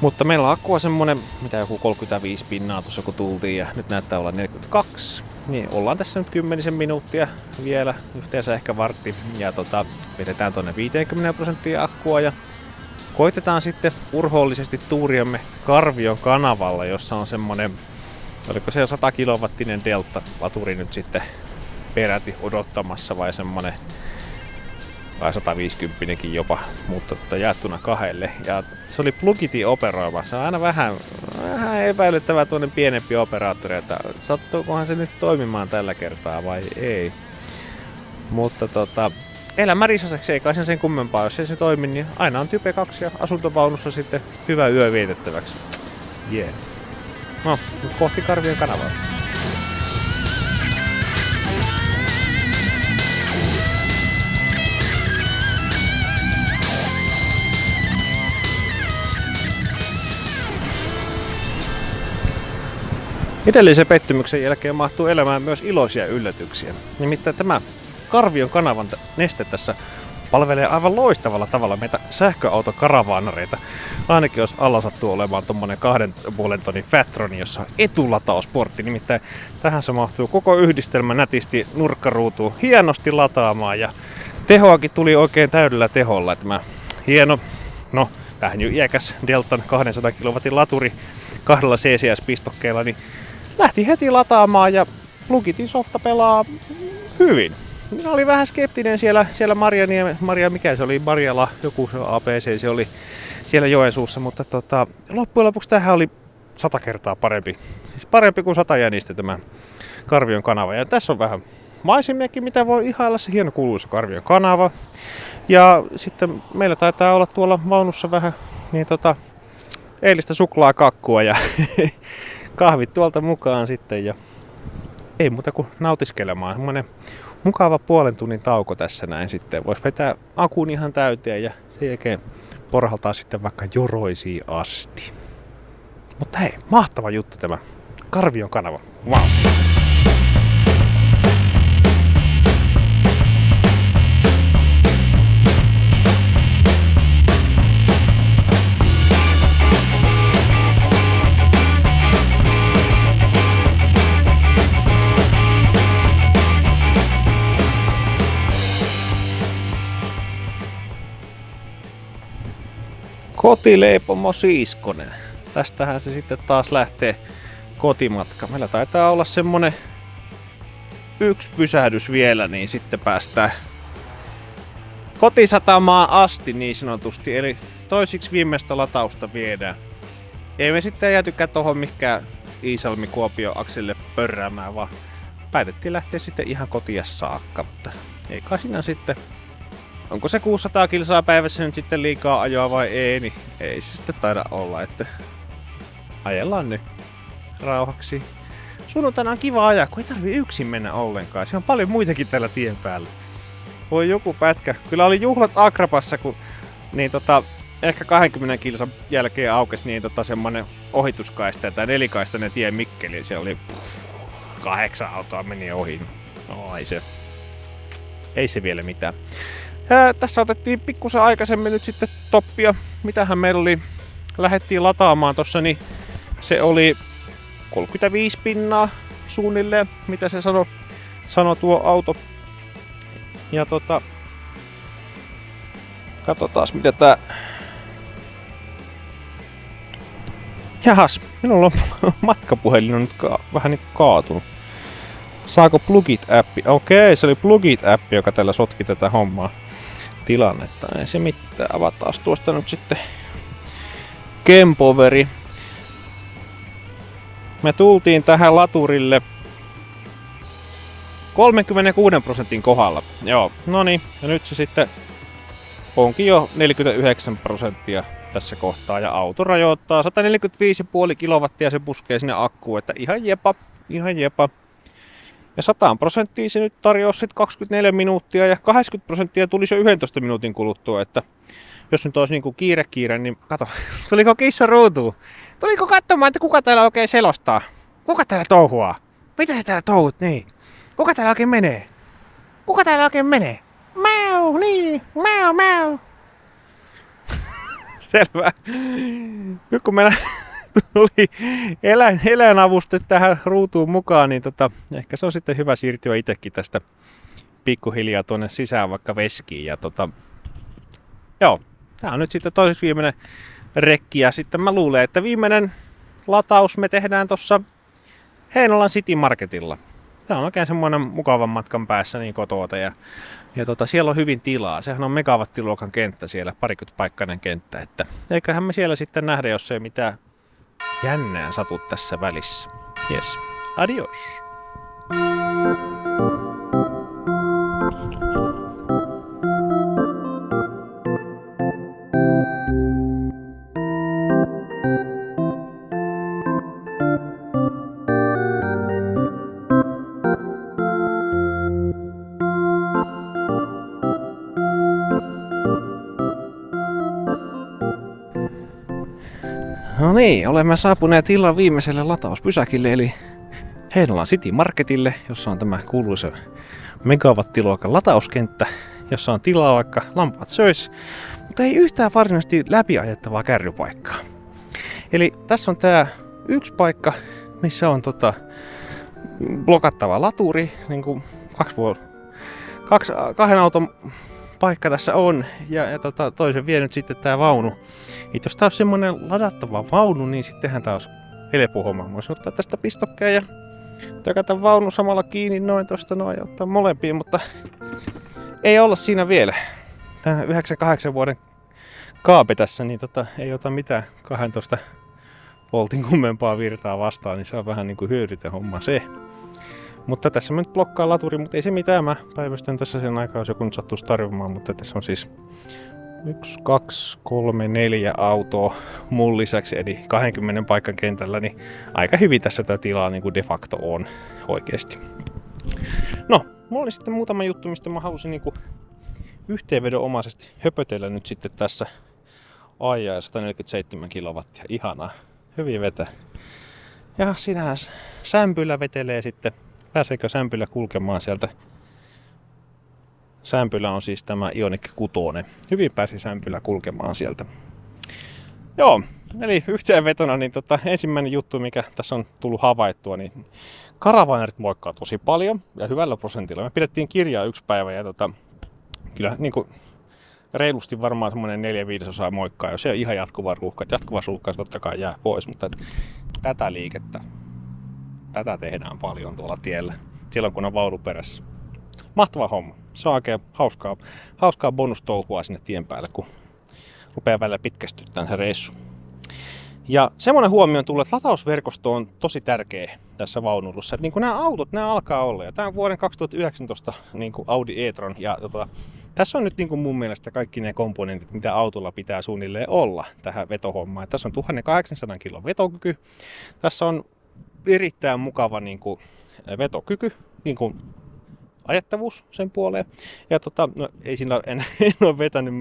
Mutta meillä on akkua semmonen, mitä joku 35 pinnaa tuossa kun tultiin ja nyt näyttää olla 42. Niin ollaan tässä nyt 10 minuuttia vielä, yhteensä ehkä vartti. Ja vedetään tonne 50% akkua ja koitetaan sitten urhoollisesti tuuriamme Karvion kanavalla, jossa on semmonen, oliko se 100 kilowattinen delta-laturi nyt sitten peräti odottamassa vai semmonen vai 150 jopa, mutta jaettuna 2. Ja se oli Plugity operoima. Se on aina vähän epäilyttävää tuonne pienempi operaattori, että sattuukohan se nyt toimimaan tällä kertaa vai ei. Mutta elämä risaseksi ei kai sen kummempaa, jos ei se toimi, niin aina on Type 2 ja asuntovaunussa sitten hyvä yö vietettäväksi. Jee. No, nyt kohti Karvion kanavaa. Edellisen pettymyksen jälkeen mahtuu elämään myös iloisia yllätyksiä. Nimittäin tämä Karvion kanavan neste tässä palvelee aivan loistavalla tavalla meitä sähköautokaravaanareita. Ainakin jos alla sattuu olemaan tommonen 2,5 tonnin Fatroni, jossa on etulatausportti. Nimittäin tähän se mahtuu koko yhdistelmä nätisti nurkkaruutuun hienosti lataamaan ja tehoakin tuli oikein täydellä teholla. Tämä hieno, no vähän jo iäkäs Deltan 200 kW laturi 2 CCS-pistokkeilla, niin lähti heti lataamaan ja Plugityn softa pelaa hyvin. Minä olin vähän skeptinen siellä mikä se oli, Marjala, joku APC, se oli siellä Joensuussa, mutta loppujen lopuksi tämähän oli 100 kertaa parempi. Siis parempi kuin 100 jänistä tämä Karvion kanava. Ja tässä on vähän maisemiakin, mitä voi ihailla, se hieno kuuluisa Karvion kanava. Ja sitten meillä taitaa olla tuolla vaunussa vähän niin eilistä suklaakakkua ja kahvit tuolta mukaan sitten ja ei muuta kuin nautiskelemaan. Semmoinen mukava 0,5 tunnin tauko tässä näin sitten. Voisi vetää akun ihan täyteen ja sen jälkeen porhaltaa sitten vaikka Joroisiin asti. Mutta hei, mahtava juttu tämä Karvion kanava. Wow. Kotileipomo Siiskonen. Tästähän se sitten taas lähtee kotimatka. Meillä taitaa olla semmonen 1 pysähdys vielä, niin sitten päästään kotisatamaan asti niin sanotusti. Eli toisiksi viimeistä latausta viedään. Ei me sitten jäätykään tohon mikään Iisalmi-Kuopio-akselle pörräämään, vaan päätettiin lähteä sitten ihan kotia saakka. Mutta ei kai siinä sitten, onko se 600 kilsaa päivässä nyt sitten liikaa ajoa vai ei, niin ei se sitten taida olla, että ajellaan nyt rauhaksi. Sunnuntaina on kiva ajaa, kun ei tarvii yksin mennä ollenkaan. Siellä on paljon muitakin tällä tien päällä. Voi joku pätkä. Kyllä oli juhlat Akrapassa, kun niin ehkä 20 kilsan jälkeen aukesi niin semmonen ohituskaista tai nelikaistainen tie Mikkeliin. Se oli 8 autoa meni ohi. No, ei se vielä mitään. Tässä otettiin pikkusen aikaisemmin nyt sitten toppia. Mitähän meillä oli? Lähdettiin lataamaan tossa, niin se oli 35 pinnaa suunnilleen, mitä se sanoi tuo auto. Ja katsotaas mitä tää. Jahas, minulla on matkapuhelin on nyt vähän niin kaatunut. Saako Plugit-appi? Okei, se oli Plugit-appi, joka tällä sotki tätä hommaa tilannetta. Ei se mitään. Avataan tuosta nyt sitten Kempoveri. Me tultiin tähän laturille 36% kohdalla. Joo, no niin. Ja nyt se sitten onkin jo 49% tässä kohtaa. Ja auto rajoittaa 145,5 kilowattia se puskee sinne akkuun. Että ihan jepa. Ja 100% se nyt tarjoaa sitten 24 minuuttia ja 80% tulisi jo 11 minuutin kuluttua, että jos nyt olisi niinku kiire, niin kato, tuliko kissa ruutuun? Tuliko katsomaan, että kuka täällä oikein selostaa? Kuka täällä touhuaa? Mitä sä täällä touhut, niin? Kuka täällä oikein menee? Kuka täällä oikein menee? Mau, niin, mau. Selvä. Nyt kun meillä tuli eläinavuste tähän ruutuun mukaan, niin ehkä se on sitten hyvä siirtyä itsekin tästä pikkuhiljaa tuonne sisään vaikka veskiin. Ja joo, tää on nyt sitten toiseksi viimeinen rekki ja sitten mä luulen, että viimeinen lataus me tehdään tuossa Heinolan City Marketilla. Tää on oikein semmoinen mukavan matkan päässä niin kotoa ja siellä on hyvin tilaa. Sehän on megawattiluokan kenttä siellä, 20-paikkainen kenttä. Että eiköhän me siellä sitten nähdä, jos ei mitään jännää satu tässä välissä. Yes, adios! No niin, olemme saapuneet illan viimeiselle latauspysäkille eli Heinolan City Marketille, jossa on tämä kuuluisa megawattiluokan latauskenttä, jossa on tilaa vaikka lampaat söis, mutta ei yhtään varsinaisesti läpiajettavaa kärrypaikkaa. Eli tässä on tää yksi paikka, missä on blokattava laturi, niin kuin kahden auton paikka tässä on, ja toisen vie nyt sitten tää vaunu. Jos tää olisi semmonen ladattava vaunu, niin sittenhän tää olisi helppo homma. Voisi ottaa tästä pistokkeen ja tökätä vaunu samalla kiinni noin tosta noin ja ottaa molempiin, mutta ei olla siinä vielä. Tää 98 vuoden kaape tässä, niin ei ota mitään 12 voltin kummempaa virtaa vastaan, niin se on vähän niinku hyödytä homma se. Mutta tässä mä nyt blokkaan laturi, mutta ei se mitään, mä päivystän tässä sen aikaa, jos joku nyt sattuisi tarvimaan, mutta tässä on siis 1, 2, 3, 4 autoa mun lisäksi, eli 20 paikan kentällä, niin aika hyvin tässä tätä tilaa niin kuin de facto on oikeesti. No, mulla oli sitten muutama juttu, mistä mä halusin niin kuin yhteenvedonomaisesti höpötellä nyt sitten tässä ajaa 147 kilowattia, ihanaa, hyvin vetää. Ja sinähän sämpylä vetelee sitten, pääseekö sämpylä kulkemaan sieltä? Sämpylä on siis tämä Ioniq 6. Hyvin pääsi sämpylä kulkemaan sieltä. Joo, eli yhteenvetona niin ensimmäinen juttu, mikä tässä on tullut havaittua, niin karavaanerit moikkaa tosi paljon ja hyvällä prosentilla. Me pidettiin kirjaa yksi päivä ja kyllä niin kuin reilusti varmaan semmoinen 4/5 moikkaa, jos se on ihan jatkuva ruuhka. Jatkuva ruuhka totta kai jää pois, mutta tätä liikettä, tätä tehdään paljon tuolla tiellä, silloin kun on vaunu perässä. Mahtava homma. Se on oikein hauskaa bonustouhua sinne tien päälle, kun rupeaa välillä pitkästyttämään se reissu. Ja semmoinen huomio on tullut, että latausverkosto on tosi tärkeä tässä vaunuilussa. Niin nämä autot, nämä alkaa olla. Ja tämä on vuoden 2019 niin Audi e-tron. Ja tässä on nyt niin mun mielestä kaikki ne komponentit, mitä autolla pitää suunnilleen olla tähän vetohommaan. Tässä on 1800 kilon vetokyky. Tässä on erittäin mukava niin vetokyky. Niin ajettavuus sen puoleen. Ja no, ei siinä en ole vetänyt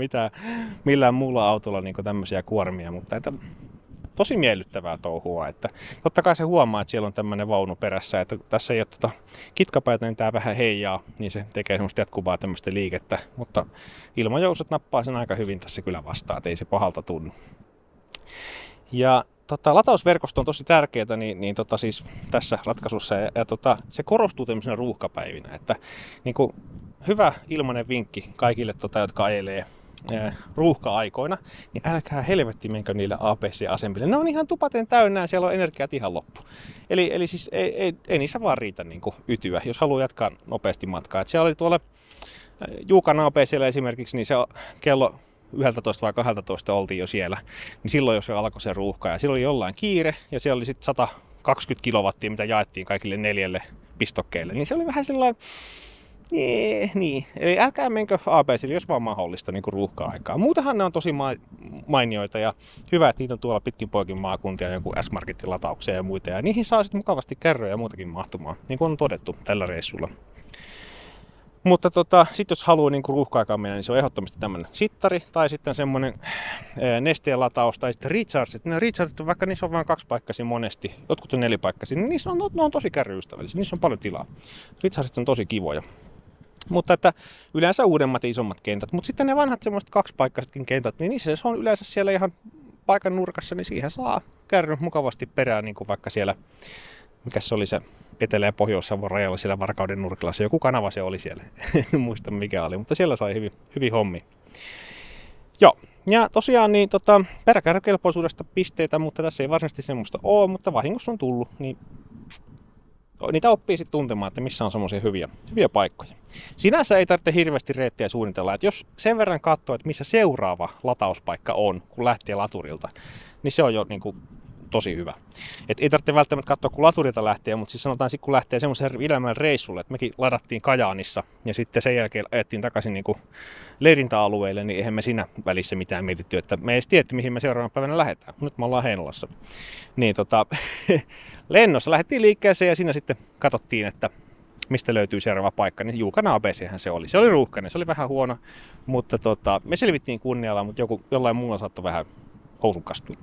millään muulla autolla niin tämmöisiä kuormia, mutta tosi miellyttävää touhua. Että totta kai se huomaa, että siellä on tämmöinen vaunu perässä, että tässä ei ole kitkapäätä, niin tää vähän heijaa, niin se tekee semmoista jatkuvaa tämmöistä liikettä, mutta ilmajousut nappaa sen aika hyvin tässä kyllä vastaan, että ei se pahalta tunnu. Ja latausverkosto on tosi tärkeää niin siis tässä ratkaisussa ja se korostuu tämmöisenä ruuhkapäivinä, että niin kuin hyvä ilmainen vinkki kaikille, jotka ajelee ruuhka-aikoina, niin älkää helvetti menkö niille APC-asemille. Ne on ihan tupaten täynnä ja siellä on energiat ihan loppu. Eli siis ei niissä vaan riitä niin kuin ytyä, jos haluaa jatkaa nopeasti matkaa. Et siellä oli tuolla Juukan APC:llä esimerkiksi, niin se kello 11 vai 12 oltiin jo siellä, niin silloin jos alkoi se ruuhka ja silloin oli jollain kiire ja siellä oli sitten 120 kilowattia, mitä jaettiin kaikille 4 pistokkeille, niin se oli vähän sellainen, niin, eli älkää menkö ABC:lle, jos vaan mahdollista niin kuin ruuhka-aikaa. Muutenhan ne on tosi mainioita ja hyvä, että niitä on tuolla pitkin poikin maakuntia, joku S-Marketin latauksia ja muita, ja niihin saa sitten mukavasti kärryjä ja muutakin mahtumaan, niin kuin on todettu tällä reissulla. Mutta sitten jos haluaa niinku ruuhka-aikaan mennä, niin se on ehdottomasti tämmöinen sittari tai sitten semmoinen nesteen lataus tai sitten rechargeit. Ne rechargeit, vaikka niissä on vain 2-paikkaisia monesti, jotkut on 4-paikkaisia, niin ne on tosi kärryystävällisiä, niissä on paljon tilaa. Rechargeit on tosi kivoja. Mutta että yleensä uudemmat ja isommat kentät, mutta sitten ne vanhat semmoiset 2-paikkaisetkin kentät, niin niissä se on yleensä siellä ihan paikan nurkassa, niin siihen saa kärry mukavasti perään, niin kuin vaikka siellä, mikä se oli se Etelä- ja Pohjois-Savon rajalla siellä Varkauden nurkilla, se joku kanava se oli siellä, en muista mikä oli, mutta siellä sai hyvin hommi. Joo, ja tosiaan niin peräkärrykelpoisuudesta pisteitä, mutta tässä ei varsinaisesti semmoista ole, mutta vahingossa on tullut, niin niitä oppii sitten tuntemaan, että missä on semmoisia hyviä paikkoja. Sinänsä ei tarvitse hirveästi reittiä suunnitella, että jos sen verran katsoo, että missä seuraava latauspaikka on, kun lähtee laturilta, niin se on jo niin kuin tosi hyvä. Et ei tarvitse välttämättä katsoa, kun laturilta lähtee, mutta siis sanotaan, kun lähtee semmoisen idemmälle reissulle, että mekin ladattiin Kajaanissa ja sitten sen jälkeen ajettiin takaisin niin kuin leirintäalueelle, niin eihän me siinä välissä mitään mietitty, että me ei edes tiedetty, mihin me seuraavan päivänä lähdetään. Nyt me ollaan Heinolassa. Niin lennossa lähdettiin liikkeeseen ja siinä sitten katsottiin, että mistä löytyy seuraava paikka, niin Juukana ABChän se oli. Se oli ruuhkainen, se oli vähän huono, mutta me selvittiin kunnialla, mutta jollain muulla saattoi vähän housun kastua.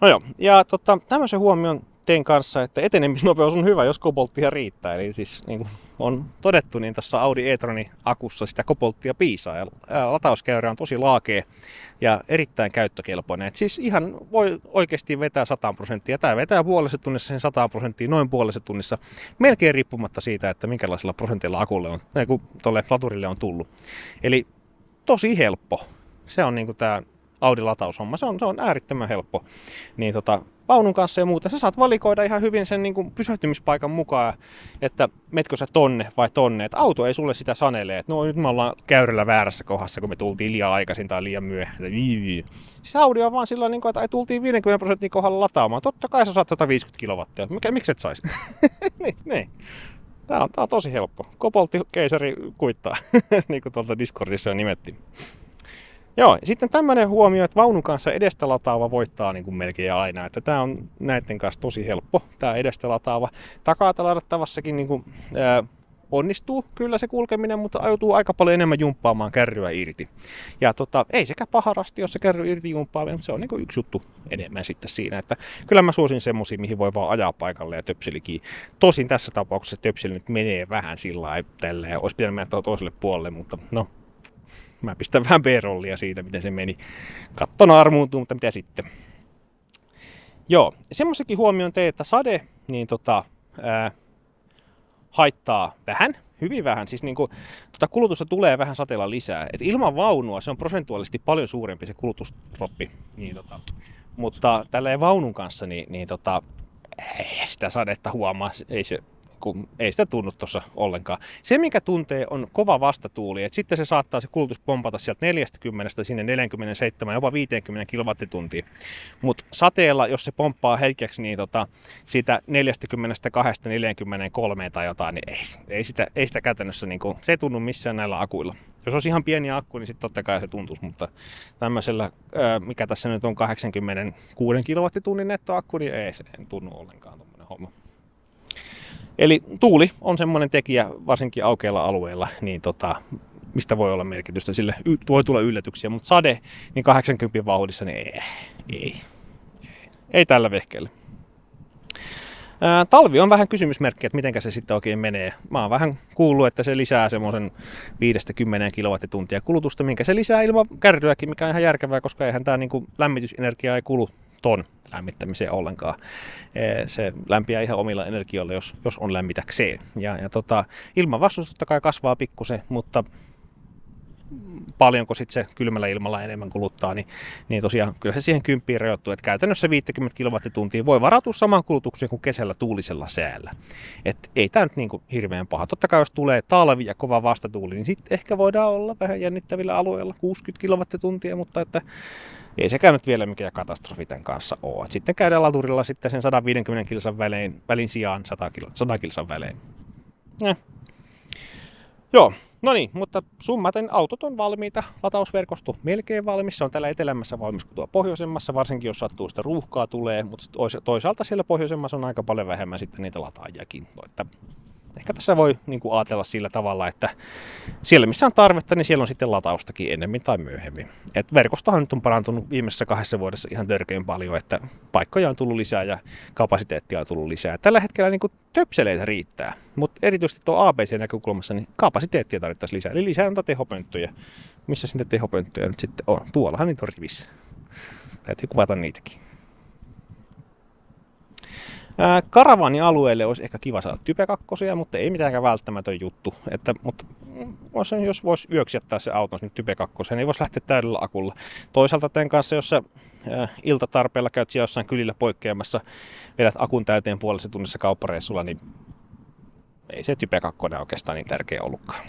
No joo, ja tämmöisen huomion tein kanssa, että etenemisnopeus on hyvä, jos kobolttia riittää. Eli siis niin kuin on todettu, niin tässä Audi e-tronin akussa sitä kobolttia piisaa. Ja latauskäyrä on tosi laakea ja erittäin käyttökelpoinen. Et siis ihan voi oikeasti vetää 100%. Tämä vetää puolessa tunnissa sen 100%, noin puolessa tunnissa. Melkein riippumatta siitä, että minkälaisella prosentilla akulle on, kun tuolle laturille on tullut. Eli tosi helppo. Se on niin kuin tämä Audi-lataushomma. Se on äärettömän helppo. Niin vaunun kanssa ja muuta. Sä saat valikoida ihan hyvin sen niin kuin pysähtymispaikan mukaan, että metkö sä tonne vai tonne. Et auto ei sulle sitä sanele, että no nyt me ollaan käyrällä väärässä kohdassa, kun me tultiin liian aikaisin tai liian myöhään. Siis Audi on vaan sillä niin kuin, että tultiin 50% kohdalla lataamaan. Totta kai sä saat 150 kilowattia. Miksi et saisi? niin. Tää on tosi helppo. Koboltti-keisari kuittaa, niin kuin tuolta Discordissa jo nimettiin. Joo, sitten tämmöinen huomio, että vaunun kanssa edestä lataava voittaa niin kuin melkein aina. Että tämä on näiden kanssa tosi helppo, tämä edestä lataava. Takaa ladattavassakin niin kuin, onnistuu kyllä se kulkeminen, mutta ajoutuu aika paljon enemmän jumppaamaan kärryä irti. Ja ei sekä paha rasti, jos se kärry irti jumppaa, mutta se on niin kuin yksi juttu enemmän sitten siinä. Että kyllä mä suosin semmosia, mihin voi vaan ajaa paikalle ja töpselikin. Tosin tässä tapauksessa töpseli nyt menee vähän sillä lailla tälleen. Olisi pitänyt mennä toiselle puolelle, mutta no. Mä pistän vähän B-rollia siitä, miten se meni. Kattona armuuntuu, mutta mitä sitten. Joo, semmoisenkin huomioon tein, että sade niin haittaa vähän, hyvin vähän. Siis niinku, kulutusta tulee vähän sateella lisää. Et ilman vaunua se on prosentuaalisesti paljon suurempi se kulutustroppi. Niin, mutta tällä vaunun kanssa niin ei sitä sadetta huomaa, ei sitä tunnu tuossa ollenkaan. Se, mikä tuntee, on kova vastatuuli, että sitten se saattaa se kulutus pompata sieltä 40 sinne 47, jopa 50 kilowattituntia. Mutta sateella, jos se pomppaa hetkeksi, niin siitä 42-43 tai jotain, niin ei sitä käytännössä, niin kuin, se ei tunnu missään näillä akuilla. Jos olisi ihan pieni akku, niin sitten totta kai se tuntuisi, mutta tämmöisellä, mikä tässä nyt on 86 kilowattitunnin nettoakku, niin ei se tunnu ollenkaan tuommoinen homma. Eli tuuli on semmoinen tekijä, varsinkin aukeilla alueilla, niin mistä voi olla merkitystä, sille voi tulla yllätyksiä, mutta sade, niin 80 vauhdissa, niin ei tällä vehkeellä. Talvi on vähän kysymysmerkki, että miten se sitten oikein menee. Mä oon vähän kuullut, että se lisää semmoisen 5-10 kilowattituntia kulutusta, minkä se lisää ilman kärryäkin, mikä on ihan järkevää, koska eihän tämä niin lämmitysenergia ei kulu ton lämmittämiseen ollenkaan. Se lämpiää ihan omilla energioilla, jos on lämmitäkseen. Ja ilman vastus totta kai kasvaa pikkusen, mutta paljonko sitten se kylmällä ilmalla enemmän kuluttaa, niin tosiaan kyllä se siihen 10 rajoittuu, että käytännössä 50 kilowattituntia voi varautua samaan kulutukseen kuin kesällä tuulisella säällä. Et ei tämä nyt niinku hirveän paha. Totta kai jos tulee talvi ja kova vastatuuli, niin sitten ehkä voidaan olla vähän jännittävillä alueilla 60 kilowattituntia, mutta että ei sekään nyt vielä mikään katastrofi tämän kanssa ole. Et sitten käydään laturilla sitten sen 150 kilsan välin sijaan 100 kilsan välein. Joo. No niin, mutta summaten autot on valmiita, latausverkosto melkein valmis, se on täällä etelämässä valmis kuin tuo pohjoisemmassa, varsinkin jos sattuu sitä ruuhkaa tulee, mutta toisaalta siellä pohjoisemmassa on aika paljon vähemmän sitten niitä lataajakin, että ehkä tässä voi niin kuin ajatella sillä tavalla, että siellä missä on tarvetta, niin siellä on sitten lataustakin ennemmin tai myöhemmin. Et verkostohan nyt on parantunut viimeisessä 2 vuodessa ihan törkeän paljon, että paikkoja on tullut lisää ja kapasiteettia on tullut lisää. Tällä hetkellä niin kuin töpseleitä riittää, mutta erityisesti tuo ABC-näkökulmassa niin kapasiteettia tarvittaisiin lisää. Eli lisää noita tehopönttöjä. Missä sitten tehopönttöjä nyt sitten on? Tuollahan niitä on rivissä. Täytyy kuvata niitäkin. Karavaanialueelle olisi ehkä kiva saada Type 2, mutta ei mitäänkään välttämätön juttu. Mutta jos voisi yöksi jättää se auton sinne Type 2, niin ei voisi lähteä täydellä akulla. Toisaalta tämän kanssa, jos sä iltatarpeella käyt siellä jossain kylillä poikkeamassa, vedät akun täyteen puolessa tunnissa kauppareissulla, niin ei se Type 2 oikeastaan niin tärkeä ollutkaan.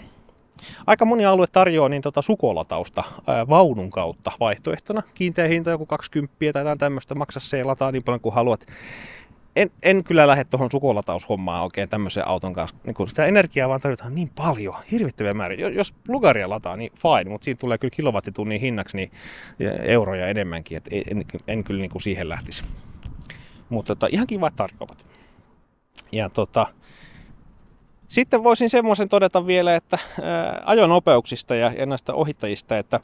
Aika moni alue tarjoaa niin sukolatausta vaunun kautta vaihtoehtona. Kiinteä hinta joku 20 tai jotain tämmöistä, maksa se ja lataa niin paljon kuin haluat. En kyllä lähde tuohon sukolataushommaan oikein tämmöisen auton kanssa. Niin sitä energiaa vaan tarvitaan niin paljon, hirvittäviä määriä. Jos plugaria lataa, niin fine, mutta siinä tulee kyllä kilowattitunnin hinnaksi niin euroja enemmänkin. Et en kyllä niin kuin siihen lähtisi. Mutta ihan kiva tarjoavat. Ja sitten voisin semmoisen todeta vielä, että ajonopeuksista ja näistä ohittajista, että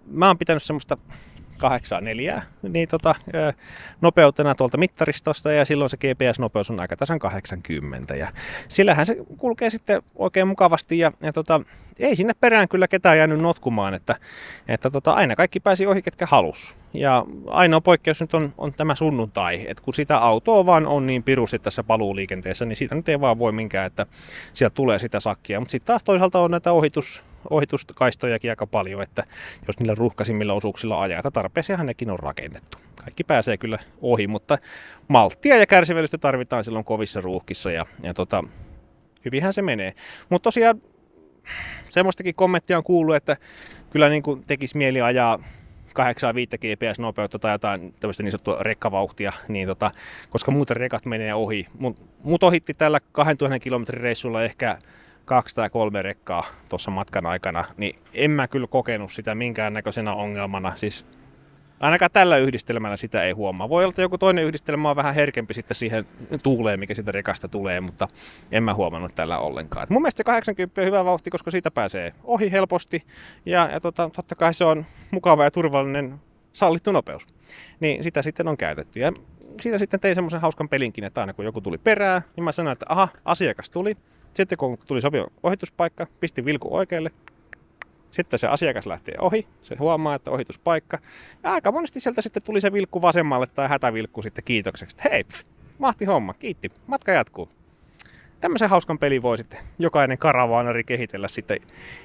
mä oon pitänyt semmoista 8.4 niin nopeutena tuolta mittaristosta ja silloin se GPS-nopeus on aika tasan 80 ja sillähän se kulkee sitten oikein mukavasti ja ei sinne perään kyllä ketään jäänyt notkumaan, että aina kaikki pääsi ohi ketkä halus. Ja ainoa poikkeus nyt on tämä sunnuntai, että kun sitä autoa vaan on niin pirusti tässä paluuliikenteessä, niin siitä nyt ei vaan voi minkään, että sieltä tulee sitä sakkia. Mutta sitten taas toisaalta on näitä ohituskaistojakin aika paljon, että jos niillä ruuhkaisimmilla osuuksilla ajaa, että tarpeeseenhan nekin on rakennettu. Kaikki pääsee kyllä ohi, mutta malttia ja kärsivällisyyttä tarvitaan silloin kovissa ruuhkissa ja hyvinhän se menee. Mutta tosiaan semmoistakin kommenttia on kuullut, että kyllä niin kuin tekisi mieli ajaa 8-5 GPS-nopeutta tai jotain tämmöistä niin sanottua rekkavauhtia, niin koska muuten rekat menee ohi. Mut ohitti tällä 2000 kilometrin reissulla ehkä 2 tai 3 rekkaa tuossa matkan aikana, niin en mä kyllä kokenut sitä minkäännäköisenä ongelmana. Siis ainakaan tällä yhdistelmällä sitä ei huomaa. Voi olla, että joku toinen yhdistelmä on vähän herkempi sitten siihen tuuleen, mikä siitä rekasta tulee, mutta en mä huomannut tällä ollenkaan. Et mun mielestä 80 on hyvä vauhti, koska siitä pääsee ohi helposti ja totta kai se on mukava ja turvallinen sallittu nopeus. Niin sitä sitten on käytetty. Ja siitä sitten tein semmoisen hauskan pelinkin, että aina kun joku tuli perään, niin mä sanoin, että aha, asiakas tuli. Sitten kun tuli sopiva ohituspaikka, pistin vilku oikealle. Sitten se asiakas lähtee ohi, se huomaa, että ohituspaikka. Ja aika monesti sieltä sitten tuli se vilkku vasemmalle tai hätävilkku sitten kiitokseksi. Hei, mahti homma, kiitti, matka jatkuu. Tämmöisen hauskan pelin voi sitten jokainen karavaanari kehitellä sitten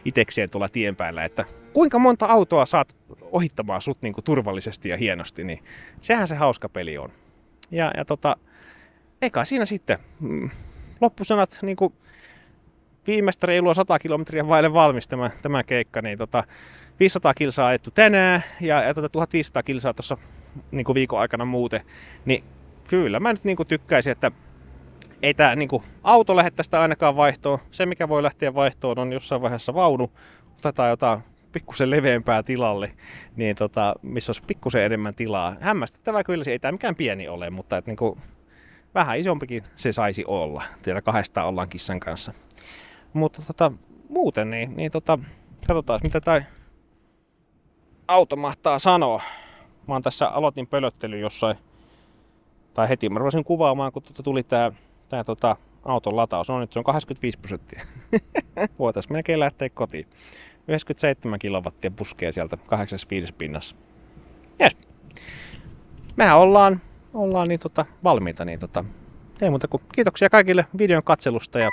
itekseen tuolla tien päällä, että kuinka monta autoa saat ohittamaan sut niin kuin turvallisesti ja hienosti, niin sehän se hauska peli on. Ja eikä siinä sitten loppusanat niin kuin viimeistä reilua 100 kilometriä vaille valmis tämä keikka, niin 500 kilsaa ajettu tänään ja 1500 kilsaa tuossa niin viikon aikana muuten, niin kyllä mä nyt niin tykkäisin, että ei tämä niin auto lähde tästä ainakaan vaihtoon. Se mikä voi lähteä vaihtoon on jossain vaiheessa vaunu, otetaan jotain pikkusen leveämpää tilalle, niin missä olisi pikkusen enemmän tilaa. Hämmästyttävää kyllä, se ei tämä mikään pieni ole, mutta että niin vähän isompikin se saisi olla. Tiedä 2 ollaan kissan kanssa. Mutta muuten niin katsotaan mitä tämä auto mahtaa sanoa. Mä oon tässä aloitin pölöttely jossain, tai heti mä ruvasin kuvaamaan, kun tuli tää auton lataus. No nyt se on 25%. Voitaisiin melkein lähteä kotiin. 97 kilowattia puskee sieltä 85 pinnassa. Jes. Mehän ollaan niin valmiita, niin ei muuta kuin kiitoksia kaikille videon katselusta ja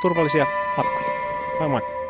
turvallisia matkoja. Moi moi!